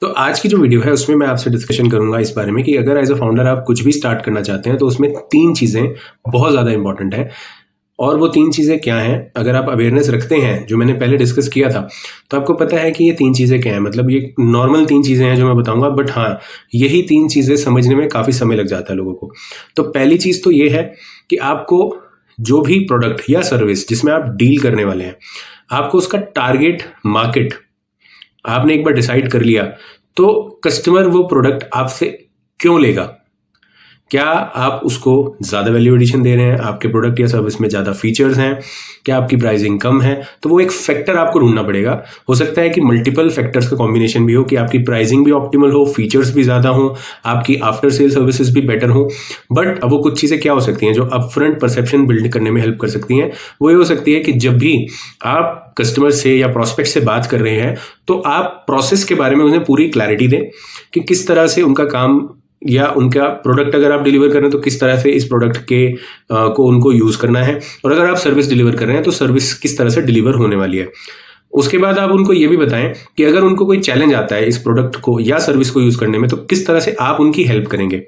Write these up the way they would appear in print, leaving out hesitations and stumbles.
तो आज की जो वीडियो है उसमें मैं आपसे डिस्कशन करूंगा इस बारे में कि अगर एज अ फाउंडर आप कुछ भी स्टार्ट करना चाहते हैं तो उसमें 3 चीज़ें बहुत ज़्यादा इंपॉर्टेंट है। और वो 3 चीज़ें क्या हैं, अगर आप अवेयरनेस रखते हैं, जो मैंने पहले डिस्कस किया था, तो आपको पता है कि ये 3 चीज़ें क्या हैं। मतलब ये नॉर्मल 3 चीज़ें हैं जो मैं बताऊंगा, बट हाँ, यही 3 चीज़ें समझने में काफ़ी समय लग जाता है लोगों को। तो पहली चीज़ तो ये है कि आपको जो भी प्रोडक्ट या सर्विस जिसमें आप डील करने वाले हैं, आपको उसका टारगेट मार्केट आपने एक बार डिसाइड कर लिया, तो कस्टमर वो प्रोडक्ट आपसे क्यों लेगा। क्या आप उसको ज़्यादा वैल्यू एडिशन दे रहे हैं, आपके प्रोडक्ट या सर्विस में ज़्यादा फीचर्स हैं, क्या आपकी प्राइसिंग कम है। तो वो एक फैक्टर आपको ढूंढना पड़ेगा। हो सकता है कि मल्टीपल फैक्टर्स का कॉम्बिनेशन भी हो, कि आपकी प्राइसिंग भी ऑप्टिमल हो, फीचर्स भी ज़्यादा हो, आपकी आफ्टर सेल सर्विसेज भी बेटर हो। बट अब वो कुछ चीज़ें क्या हो सकती हैं जो अपफ्रंट परसेप्शन बिल्ड करने में हेल्प कर सकती हैं। वो ये हो सकती है कि जब भी आप कस्टमर से या प्रोस्पेक्ट से बात कर रहे हैं, तो आप प्रोसेस के बारे में उन्हें पूरी क्लैरिटी दें कि किस तरह से उनका काम या उनका प्रोडक्ट अगर आप डिलीवर कर रहे हैं तो किस तरह से इस प्रोडक्ट के को उनको यूज़ करना है, और अगर आप सर्विस डिलीवर कर रहे हैं तो सर्विस किस तरह से डिलीवर होने वाली है। उसके बाद आप उनको ये भी बताएं कि अगर उनको कोई चैलेंज आता है इस प्रोडक्ट को या सर्विस को यूज़ करने में, तो किस तरह से आप उनकी हेल्प करेंगे,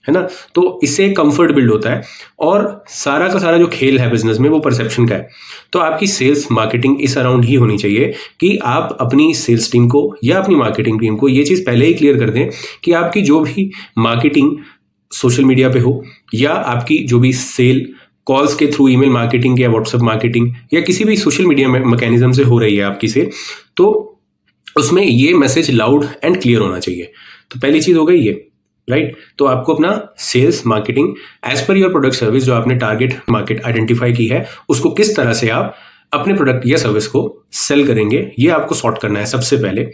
है ना। तो इससे कंफर्ट बिल्ड होता है, और सारा का सारा जो खेल है बिजनेस में वो परसेप्शन का है। तो आपकी सेल्स मार्केटिंग इस अराउंड ही होनी चाहिए कि आप अपनी सेल्स टीम को या अपनी मार्केटिंग टीम को ये चीज़ पहले ही क्लियर कर दें कि आपकी जो भी मार्केटिंग सोशल मीडिया पे हो, या आपकी जो भी सेल कॉल्स के थ्रू, ईमेल मार्केटिंग या व्हाट्सएप मार्केटिंग या किसी भी सोशल मीडिया मैकेनिज्म से हो रही है आपकी सेल, तो उसमें ये मैसेज लाउड एंड क्लियर होना चाहिए। तो पहली चीज़ हो गई ये, राइट। तो आपको अपना sales marketing as per your product service, जो आपने टारगेट मार्केट आइडेंटिफाई की है, उसको किस तरह से आप अपने प्रोडक्ट या सर्विस को सेल करेंगे, ये आपको सॉर्ट करना है सबसे पहले।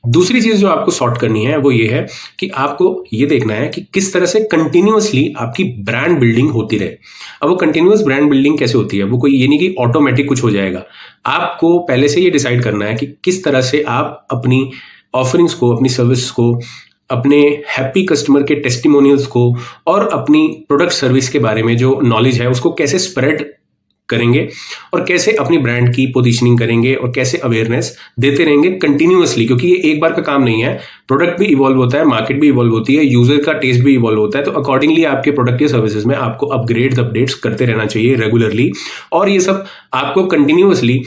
दूसरी चीज जो आपको सॉर्ट करनी है वो ये है कि आपको ये देखना है कि किस तरह से कंटिन्यूअसली आपकी ब्रांड बिल्डिंग होती रहे। अब वो कंटिन्यूअस ब्रांड बिल्डिंग कैसे होती है, वो कोई ये नहीं कि ऑटोमेटिक कुछ हो जाएगा। आपको पहले से ये डिसाइड करना है कि किस तरह से आप अपनी ऑफरिंग्स को, अपनी सर्विस को, अपने हैप्पी कस्टमर के टेस्टिमोनियल्स को और अपनी प्रोडक्ट सर्विस के बारे में जो नॉलेज है उसको कैसे स्प्रेड करेंगे, और कैसे अपनी ब्रांड की पोजीशनिंग करेंगे, और कैसे अवेयरनेस देते रहेंगे कंटिन्यूअसली। क्योंकि ये एक बार का काम नहीं है, प्रोडक्ट भी इवॉल्व होता है, मार्केट भी इवॉल्व होती है, यूजर का टेस्ट भी इवॉल्व होता है। तो अकॉर्डिंगली आपके प्रोडक्ट या सर्विसेज में आपको अपडेट्स करते रहना चाहिए रेगुलरली, और ये सब आपको कंटिन्यूअसली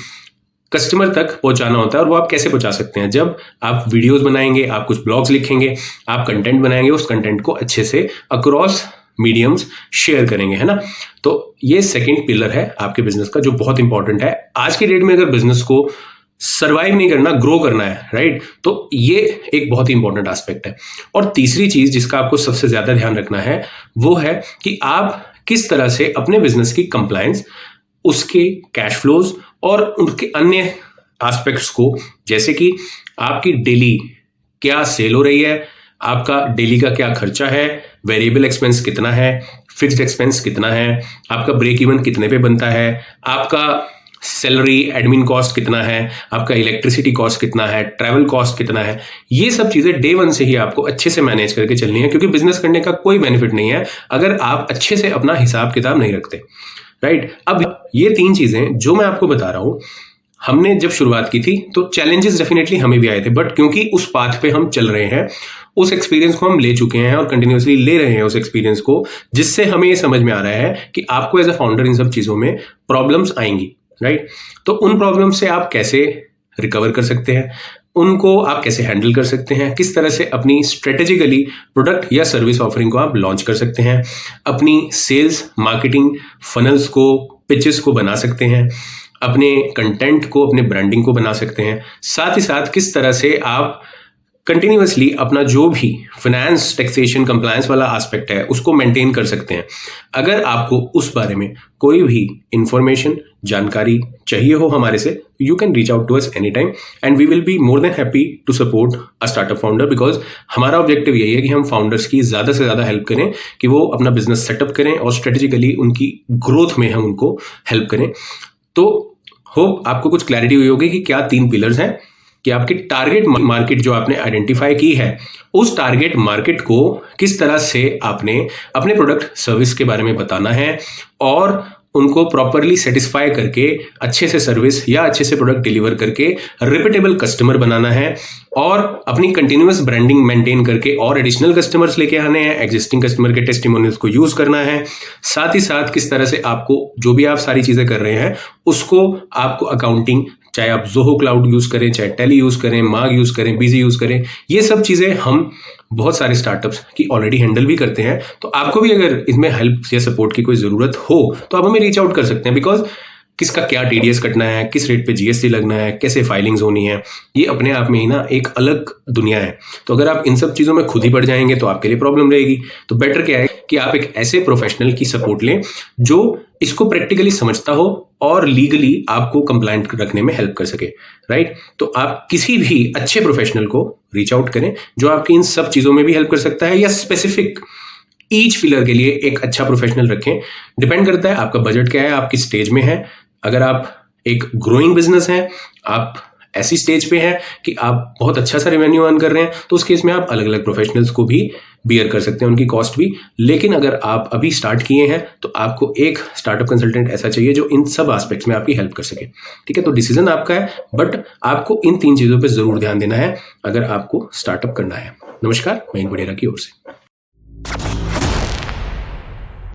कस्टमर तक पहुंचाना होता है। और वो आप कैसे पहुंचा सकते हैं, जब आप वीडियोस बनाएंगे, आप कुछ ब्लॉग्स लिखेंगे, आप कंटेंट बनाएंगे, उस कंटेंट को अच्छे से अक्रॉस मीडियम्स शेयर करेंगे, है ना। तो ये सेकंड पिलर है आपके बिजनेस का, जो बहुत इंपॉर्टेंट है आज की डेट में। अगर बिजनेस को सर्वाइव नहीं करना, ग्रो करना है, राइट, तो ये एक बहुत ही इंपॉर्टेंट एस्पेक्ट है। और तीसरी चीज जिसका आपको सबसे ज्यादा ध्यान रखना है वो है कि आप किस तरह से अपने बिजनेस की कंप्लायंस, उसके कैश फ्लोज और उनके अन्य एस्पेक्ट्स को, जैसे कि आपकी डेली क्या सेल हो रही है, आपका डेली का क्या खर्चा है, वेरिएबल एक्सपेंस कितना है, फिक्स्ड एक्सपेंस कितना है, आपका ब्रेक इवन कितने पे बनता है, आपका सैलरी एडमिन कॉस्ट कितना है, आपका इलेक्ट्रिसिटी कॉस्ट कितना है, ट्रैवल कॉस्ट कितना है। ये सब चीजें डे 1 से ही आपको अच्छे से मैनेज करके चलनी है, क्योंकि बिजनेस करने का कोई बेनिफिट नहीं है अगर आप अच्छे से अपना हिसाब किताब नहीं रखते, राइट। अब ये 3 चीजें जो मैं आपको बता रहा हूं, हमने जब शुरुआत की थी तो चैलेंजेस डेफिनेटली हमें भी आए थे, बट क्योंकि उस पाथ पे हम चल रहे हैं, उस एक्सपीरियंस को हम ले चुके हैं और कंटिन्यूअसली ले रहे हैं उस एक्सपीरियंस को, जिससे हमें ये समझ में आ रहा है कि आपको एज अ फाउंडर इन सब चीजों में प्रॉब्लम्स आएंगी, राइट। तो उन प्रॉब्लम से आप कैसे रिकवर कर सकते हैं, उनको आप कैसे हैंडल कर सकते हैं, किस तरह से अपनी स्ट्रेटेजिकली प्रोडक्ट या सर्विस ऑफरिंग को आप लॉन्च कर सकते हैं, अपनी सेल्स मार्केटिंग फनल्स को, पिचेस को बना सकते हैं, अपने कंटेंट को, अपने ब्रांडिंग को बना सकते हैं। साथ ही साथ किस तरह से आप कंटिन्यूअसली अपना जो भी फाइनेंस, टैक्सेशन, कंप्लायंस वाला एस्पेक्ट है उसको मेंटेन कर सकते हैं। अगर आपको उस बारे में कोई भी इंफॉर्मेशन, जानकारी चाहिए हो हमारे से, you can reach out to us any time and we will be more than happy to support a startup founder, because हमारा ऑब्जेक्टिव यही है कि हम फाउंडर्स की ज्यादा से ज्यादा हेल्प करें कि वो अपना बिजनेस सेटअप करें और स्ट्रेटेजिकली उनकी ग्रोथ में हम उनको हेल्प करें। तो होप आपको कुछ क्लैरिटी हुई होगी कि क्या 3 पिलर्स हैं, कि आपकी टारगेट मार्केट जो आपने आइडेंटिफाई की है, उस टारगेट मार्केट को किस तरह से आपने अपने प्रोडक्ट सर्विस के बारे में बताना है, और उनको प्रॉपरली सेटिस्फाई करके अच्छे से सर्विस या अच्छे से प्रोडक्ट डिलीवर करके रिपीटेबल कस्टमर बनाना है और अपनी कंटिन्यूअस ब्रांडिंग मेंटेन करके और एडिशनल कस्टमर्स लेके आने हैं, एग्जिस्टिंग कस्टमर के टेस्टिमोनियल्स को यूज करना है। साथ ही साथ किस तरह से आपको जो भी आप सारी चीजें कर रहे हैं उसको आपको अकाउंटिंग, चाहे आप ज़ोहो क्लाउड यूज करें, चाहे टेली यूज करें, मार्ग यूज करें, बिजी यूज करें, ये सब चीजें हम बहुत सारे स्टार्टअप्स की ऑलरेडी हैंडल भी करते हैं। तो आपको भी अगर इसमें हेल्प या सपोर्ट की कोई जरूरत हो तो आप हमें रीच आउट कर सकते हैं। बिकॉज किसका क्या टीडीएस कटना है, किस रेट पे जीएसटी लगना है, कैसे फाइलिंग्स होनी है, ये अपने आप में ही ना एक अलग दुनिया है। तो अगर आप इन सब चीज़ों में खुद ही पड़ जाएंगे तो आपके लिए प्रॉब्लम रहेगी। तो बेटर क्या है कि आप एक ऐसे प्रोफेशनल की सपोर्ट लें जो इसको प्रैक्टिकली समझता हो और लीगली आपको कंप्लायंट रखने में हेल्प कर सके, राइट। तो आप किसी भी अच्छे प्रोफेशनल को रीच आउट करें जो आपकी इन सब चीज़ों में भी हेल्प कर सकता है, या स्पेसिफिक ईच फिलर के लिए एक अच्छा प्रोफेशनल रखें। डिपेंड करता है आपका बजट क्या है, आप किस स्टेज में है। अगर आप एक ग्रोइंग बिजनेस है, आप ऐसी स्टेज पे हैं कि आप बहुत अच्छा सा रेवेन्यू अर्न कर रहे हैं, तो उस केस में आप अलग अलग प्रोफेशनल्स को भी बियर कर सकते हैं, उनकी कॉस्ट भी। लेकिन अगर आप अभी स्टार्ट किए हैं तो आपको एक स्टार्टअप कंसल्टेंट ऐसा चाहिए जो इन सब एस्पेक्ट्स में आपकी हेल्प कर सके, ठीक है। तो डिसीजन आपका है, बट आपको इन 3 चीज़ों पर जरूर ध्यान देना है अगर आपको स्टार्टअप करना है। नमस्कार, मैं बढ़ेरा की ओर से।